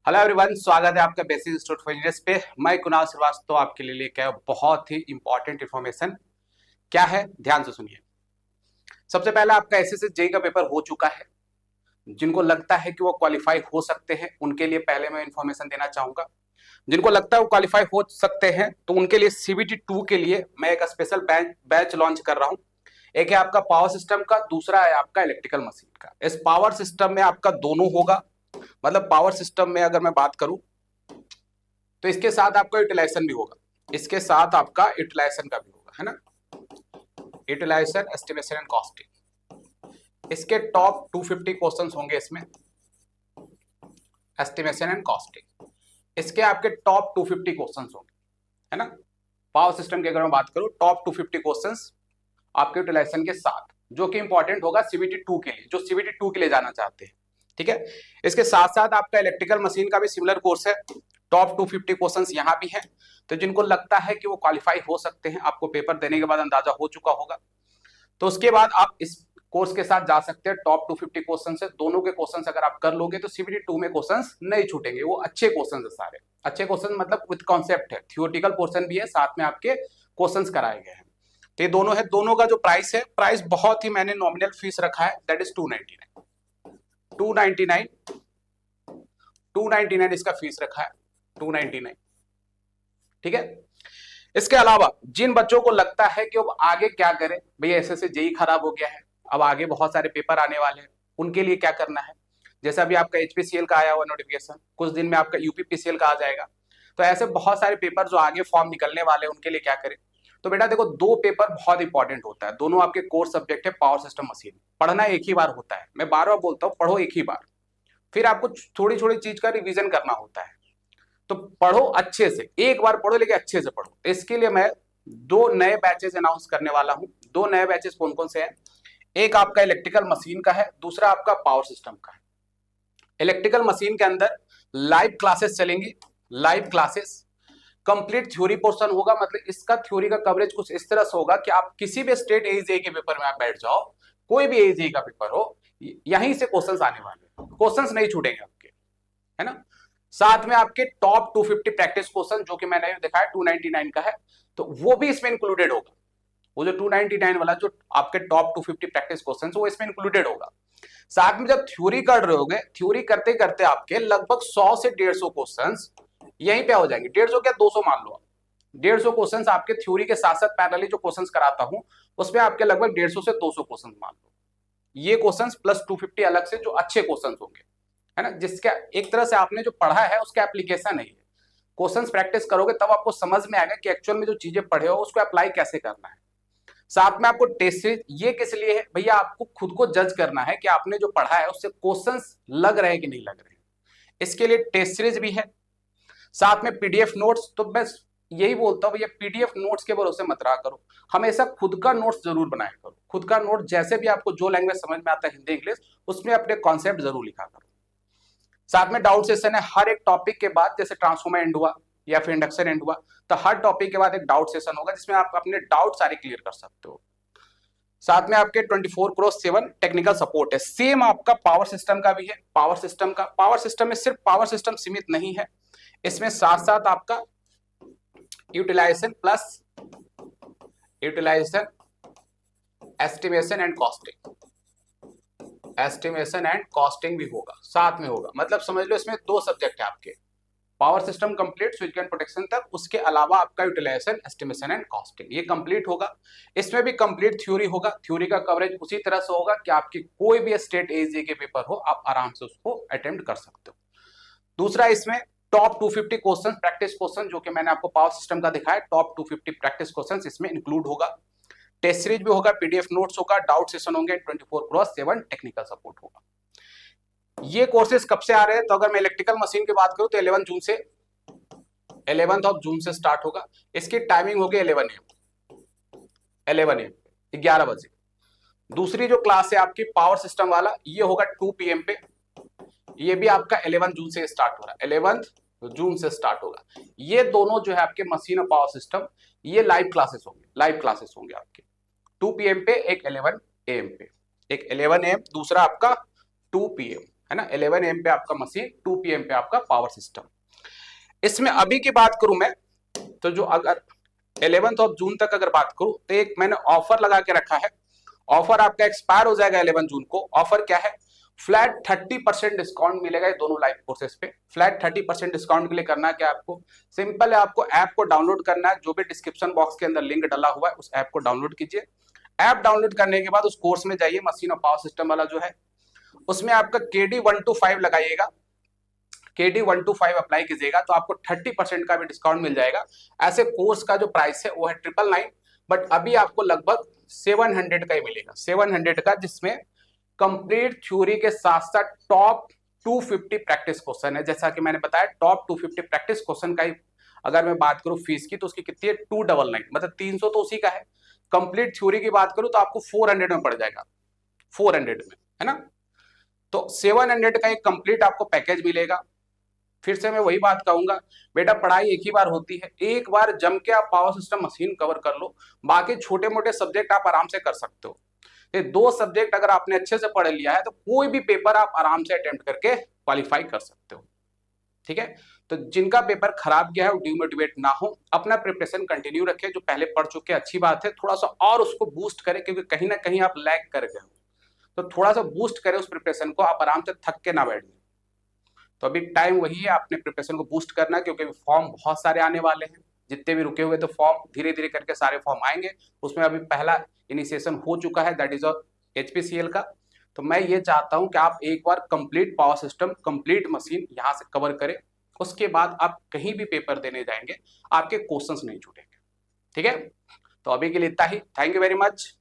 Hello everyone, स्वागत है आपका बेसिक इंस्टीट्यूट फॉर इंजीनियर्स पे। मैं कुणाल श्रीवास्तव आपके लिए लेके आया बहुत ही इंपॉर्टेंट इन्फॉर्मेशन। क्या है, ध्यान से सुनिए। सबसे पहले आपका एसएससी जेई का पेपर हो चुका है। जिनको लगता है कि वो क्वालिफाई हो सकते हैं उनके लिए पहले मैं इन्फॉर्मेशन देना चाहूंगा। जिनको लगता है वो क्वालिफाई हो सकते हैं तो उनके लिए सीबीटी 2 के लिए मैं एक स्पेशल बैच लॉन्च कर रहा हूं। एक है आपका पावर सिस्टम का, दूसरा है आपका इलेक्ट्रिकल मशीन का। इस पावर सिस्टम में आपका दोनों होगा। मतलब पावर सिस्टम में अगर मैं बात करूं तो इसके साथ आपका यूटिलाइजेशन भी होगा, इसके साथ आपका यूटिलाइजेशन का भी होगा, है ना। यूटिलाइजेशन, एस्टिमेशन एंड कॉस्टिंग, इसके टॉप 250 क्वेश्चंस होंगे इसमें। एस्टिमेशन एंड कॉस्टिंग, इसके आपके टॉप 250 क्वेश्चंस होंगे, है ना। पावर सिस्टम की अगर मैं बात करूं, टॉप 250 क्वेश्चंस आपके यूटिलाइजेशन के साथ, जो कि इंपॉर्टेंट होगा सीबीटी 2 के लिए, जो सीबीटी 2 के लिए जाना चाहते हैं। ठीक है। इसके साथ साथ आपका इलेक्ट्रिकल मशीन का भी सिमिलर कोर्स है। टॉप 250 क्वेश्चंस यहाँ भी हैं। तो जिनको लगता है कि वो क्वालिफाई हो सकते हैं, आपको पेपर देने के बाद अंदाजा हो चुका होगा, तो उसके बाद आप इस कोर्स के साथ जा सकते हैं। टॉप 250 क्वेश्चन है, दोनों के क्वेश्चंस अगर आप कर लोगे तो सीबीटी 2 में क्वेश्चंस नहीं छूटेंगे। वो अच्छे क्वेश्चंस है, सारे अच्छे क्वेश्चन, मतलब विद कॉन्सेप्ट है। थियोरेटिकल पोर्शन भी है, साथ में आपके क्वेश्चंस कराए गए हैं। तो ये दोनों है। दोनों का जो प्राइस है, प्राइस बहुत ही मैंने नॉमिनल फीस रखा है, दैट इज 299 299 इसका फीस रखा है, 299। ठीक है। इसके अलावा जिन बच्चों को लगता है कि अब आगे क्या करें, भैया एसएससी जेई खराब हो गया है, अब आगे बहुत सारे पेपर आने वाले हैं, उनके लिए क्या करना है। जैसे अभी आपका एचपीसीएल का आया हुआ नोटिफिकेशन, कुछ दिन में आपका यूपीपीसीएल का आ जाएगा। तो ऐसे बहुत सारे पेपर जो आगे फॉर्म निकलने वाले हैं, उनके लिए क्या करें। तो बेटा देखो, दो पेपर बहुत इंपॉर्टेंट होता है, दोनों आपके कोर सब्जेक्ट है। पावर सिस्टम मशीन पढ़ना एक ही बार होता है, मैं बार बार बोलता हूँ, पढ़ो एक ही बार। फिर आपको थोड़ी थोड़ी चीज का रिवीजन करना होता है। तो पढ़ो अच्छे से, एक बार पढ़ो लेकिन अच्छे से पढ़ो। इसके लिए मैं दो नए बैचेस अनाउंस करने वाला हूं। दो नए बैचेस कौन कौन से हैं। एक आपका इलेक्ट्रिकल मशीन का है, दूसरा आपका पावर सिस्टम का है। इलेक्ट्रिकल मशीन के अंदर लाइव क्लासेस चलेंगी। Live classes, complete theory portion होगा। मतलब इसका थ्योरी का कवरेज कुछ इस तरह से होगा कि आप किसी भी स्टेट एजेई के पेपर में आप बैठ जाओ, कोई भी एजेई का पेपर हो, यहीं से क्वेश्चंस आने वाले, क्वेश्चंस नहीं छूटेंगे आपके, है ना। साथ में आपके टॉप 250 प्रैक्टिस क्वेश्चन, जो कि मैंने दिखाया 299 का है, तो वो भी इसमें इंक्लूडेड होगा। वो जो 299 वाला जो आपके टॉप 250 प्रैक्टिस क्वेश्चन, वो इसमें इंक्लूडेड होगा। साथ में जब थ्योरी कर रहे होगे, थ्योरी करते करते आपके लगभग 100 से 150 क्वेश्चन यहीं पे हो जाएंगे। 150 क्या 200 मान लो। 150 क्वेश्चन आपके थ्योरी के साथ साथ पैरेलली जो क्वेश्चन कराता हूं, उसमें आपके लगभग 150 से 200 क्वेश्चन मान लो। ये क्वेश्चन प्लस 250 अलग से जो अच्छे क्वेश्चन होंगे, है ना, जिसका एक तरह से आपने जो पढ़ा है उसका एप्लीकेशन नहीं है। क्वेश्चंस प्रैक्टिस करोगे तब आपको समझ में आएगा कि एक्चुअल में जो चीजें पढ़े हो उसको अप्लाई कैसे करना है। साथ में आपको टेस्ट सीरीज, ये किस लिए है भैया, आपको खुद को जज करना है कि आपने जो पढ़ा है उससे क्वेश्चंस लग रहे हैं कि नहीं लग रहे हैं। इसके लिए टेस्ट सीरीज भी है। साथ में पीडीएफ नोट्स। तो मैं यही बोलता हूँ भैया, पीडीएफ नोट्स के भरोसे मत रहा करो, हमेशा खुद का नोट्स जरूर बनाया करो। खुद का नोट जैसे भी आपको जो लैंग्वेज समझ में आता है, हिंदी इंग्लिश, उसमें अपने कॉन्सेप्ट जरूर लिखा करो। साथ में डाउट सेशन है। हर एक टॉपिक के बाद, जैसे ट्रांसफॉर्मर एंड हुआ या फिर इंडक्शन एंड हुआ, तो हर टॉपिक के बाद एक डाउट सेशन होगा जिसमें आप अपने डाउट सारे क्लियर कर सकते हो। साथ में आपके 24/7 टेक्निकल सपोर्ट है। सेम आपका पावर सिस्टम का भी है। पावर सिस्टम में सिर्फ पावर सिस्टम सीमित नहीं है, इसमें साथ साथ आपका utilisation plus utilisation, estimation and costing, estimation and costing भी होगा, साथ में होगा। मतलब समझ लो इसमें दो सब्जेक्ट है आपके, power system complete switch and protection तक, उसके अलावा आपका यूटिलाइजेशन, एस्टिमेशन एंड कॉस्टिंग, ये कंप्लीट होगा। इसमें भी कंप्लीट थ्योरी होगा। थ्योरी का कवरेज उसी तरह से होगा कि आपकी कोई भी स्टेट एजेई के पेपर हो, आप आराम से उसको अटेम्प्ट कर सकते हो। दूसरा, इसमें टॉप 250 क्वेश्चन प्रैक्टिस क्वेश्चन, जो कि मैंने आपको पावर सिस्टम का दिखाया, टॉप 250 प्रैक्टिस क्वेश्चन इसमें इंक्लूड होगा। टेस्ट सीरीज भी होगा, पीडीएफ नोट्स होगा, डाउट सेशन होंगे, 24/7 टेक्निकल सपोर्ट होगा। ये कोर्सेज कब से आ रहे हैं, तो अगर मैं इलेक्ट्रिकल मशीन की बात करूं तो 11 जून से, 11th ऑफ जून से स्टार्ट होगा। इसकी टाइमिंग होगी 11 AM, 11 AM 11 बजे। दूसरी जो क्लास है आपकी पावर सिस्टम वाला, ये होगा 2 PM पे। ये भी आपका 11 जून से स्टार्ट हो रहा है, 11 जून से स्टार्ट होगा। ये दोनों जो है आपके मशीन और पावर सिस्टम, ये लाइव क्लासेस होंगे, लाइव क्लासेस होंगे आपके 2 PM पे, एक 11 AM पे। एक 11 AM, दूसरा आपका 2 PM, है ना। 11 AM पे आपका मशीन, 2 PM पे आपका पावर सिस्टम। इसमें अभी की बात करूं मैं, तो जो अगर 11 जून तक अगर बात करूं तो एक मैंने ऑफर लगा के रखा है। ऑफर आपका एक्सपायर हो जाएगा 11 जून को। ऑफर क्या है, फ्लैट 30% डिस्काउंट मिलेगा ये दोनों लाइव कोर्सेज पे। फ्लैट 30% डिस्काउंट के लिए करना क्या आपको, सिंपल है, आपको ऐप को डाउनलोड करना है। जो भी डिस्क्रिप्शन बॉक्स के अंदर लिंक डाला हुआ है उस ऐप को डाउनलोड कीजिए। ऐप डाउनलोड करने के बाद उस कोर्स में जाइए, मशीन और पावर सिस्टम वाला जो है, उसमें आपका KD 125 लगाइएगा। KD 125 अप्लाई कीजिएगा तो आपको 30% का भी डिस्काउंट मिल जाएगा। ऐसे कोर्स का जो प्राइस है वो है 999, बट अभी आपको लगभग 700 का ही मिलेगा, 700 का, जिसमें कंप्लीट थ्योरी के साथ साथ टॉप 250 प्रैक्टिस क्वेश्चन है। जैसा कि मैंने बताया, टॉप 250 प्रैक्टिस क्वेश्चन का ही अगर मैं बात करूं फीस की, तो उसकी कितनी है, 299, मतलब 300 तो उसी का है। कंप्लीट थ्योरी की बात करूं तो आपको 400 में पड़ जाएगा, 400 में, है ना। तो 700 का एक कंप्लीट आपको पैकेज मिलेगा। फिर से मैं वही बात कहूंगा, बेटा पढ़ाई एक ही बार होती है, एक बार जम के आप पावर सिस्टम मशीन कवर कर लो, बाकी छोटे मोटे सब्जेक्ट आप आराम से कर सकते हो। ये 2 सब्जेक्ट अगर आपने अच्छे से पढ़ लिया है तो कोई भी पेपर आप आराम से अटेम्प्ट करके क्वालिफाई कर सकते हो, ठीक है। तो जिनका पेपर खराब गया है वो डिमोटिवेट ना हो, अपना प्रिपरेशन कंटिन्यू रखें। जो पहले पढ़ चुके अच्छी बात है, थोड़ा सा और उसको बूस्ट करें, क्योंकि कहीं ना कहीं आप लैग कर गए हो, तो थोड़ा सा बूस्ट करें उस प्रिपरेशन को, आप आराम से थक के ना बैठ जाए। तो अभी टाइम वही है, आपने प्रिपरेशन को बूस्ट करना है, क्योंकि फॉर्म बहुत सारे आने वाले हैं। जितने भी रुके हुए तो फॉर्म धीरे धीरे करके सारे फॉर्म आएंगे। उसमें अभी पहला इनिशिएशन हो चुका है, दैट इज HPCL का। तो मैं ये चाहता हूं कि आप एक बार complete power system, complete machine यहां से कवर करें, उसके बाद आप कहीं भी पेपर देने जाएंगे आपके क्वेश्चंस नहीं छूटेंगे, ठीक है। तो अभी के लिए इतना ही, थैंक यू वेरी मच।